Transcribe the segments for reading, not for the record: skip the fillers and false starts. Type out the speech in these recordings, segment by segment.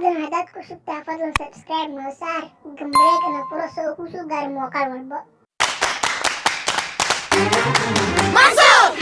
فضلا هداك كشبتها فضلا سبسكرايب مسار جنبريك أنا فرصة وكوسو قال موقع والبا منصور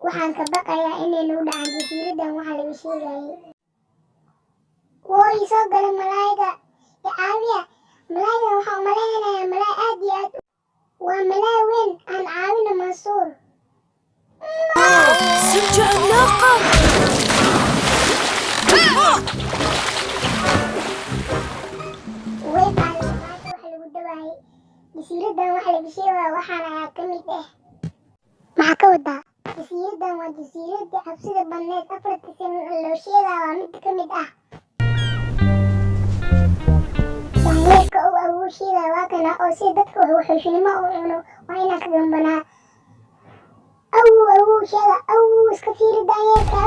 waxaan ka baqayaa inaynu dhacan jasiiradan waxa laga sheegayay wooy soo gala malaayga ya caawiya malaayga waxaa umalaynayaa malaay aad iyo aad waa malaay weyn aan caawina mansuur ست عملاقة way baalay waxa lagu dawaayay jasiiradan waxa laga sheegaya waxaana ka mid ah maxaa ka wadaa jasiiradan waa jasiiradda cabsida badneed afarta sano loo sheegaa waa mid ka mid ah daanyeerka uu awoosheeda waa kana oo si dadka wuxuushnimo u cuno waa inaan ka gambanaa awowsheeda iska fiiri daanyeerka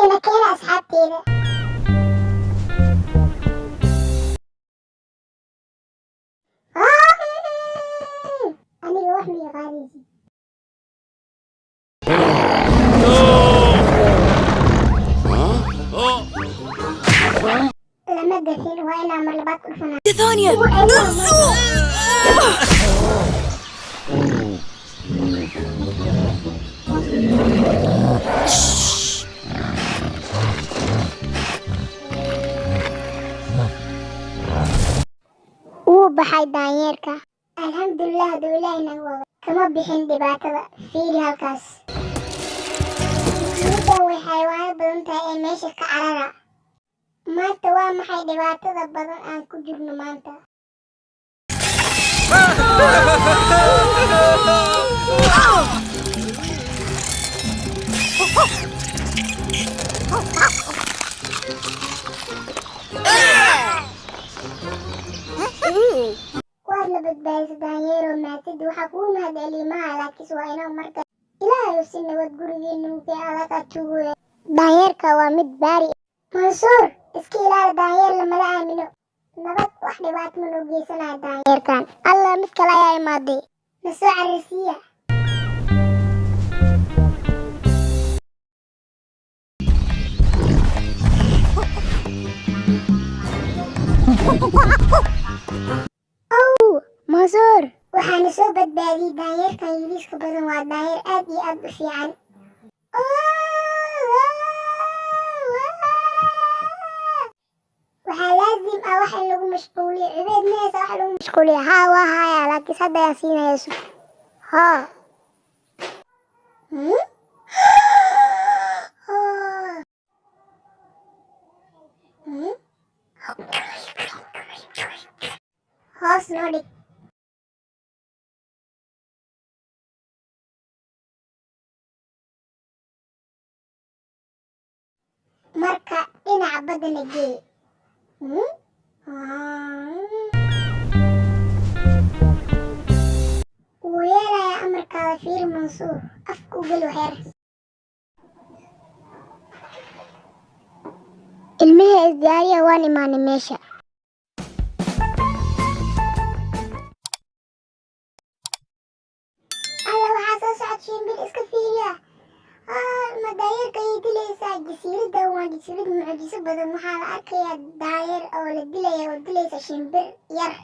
ina keena asxaabteeda aniga wax ma yaqaanaysid lama gafin waa inaan mar labaad ku dhufanaa ثانية wuu baxay daanyeerka alxamdulilah hadduu ilaahay naga wado kama bixin dhibaatada fiiri halkaas jasiiradan way xayawaano badan tahay ee meesha ka carara maanta waa maxay dhibaatada badan aan ku jirno maanta waad la badbaadisa daanyeero maatid waxaa kuu mahadceliimaha laakiinse waa inoo marka ilaahayu si nabad gurigeenu mugay adaga tuugoya daanyeerka waa mid baari mansuur iska ilaali daanyeer lamala aamino nabad wax dhibaato ma noo geysanaya daanyeerkan allah mid kale ayaa imaaday na soo carisiiya mansuur waxaana soo badbaadiyey daanyeerkan yiriiska badan waa daanyeer aad iyo aad u fiican waxaa laazim ah wax in lagu mashquuliyo cubeed meesa wax lagu mashquuliyo haa waa haya laakiinse hadda ayaan siinayso haa hoos noo dhig marka dhinaca baddana gee wuu yeelayaa amarkaada fiiri mansuur afka u geli waxyar ilmihii isdiyaariya waan imaanay meesha alla waxaa soo socod shimbir iska fiiriya ma daanyeerka ayay dilaysaa jasiiradan waa jasiirad mucjiso badan waxaa la arkayaa daanyeer oo la dilaya oo dilaysa shimbir yar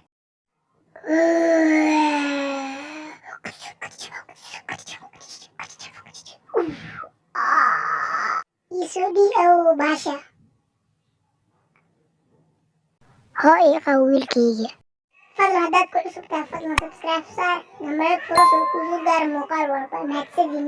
isoo dhii awow baasha hoo ii qabo wiilkayga fadlan haddaad ku cusub tahay fadlan subscribe saar, namalad furo soo kuu soo gaaro muuqaal walba. Mahadsanid.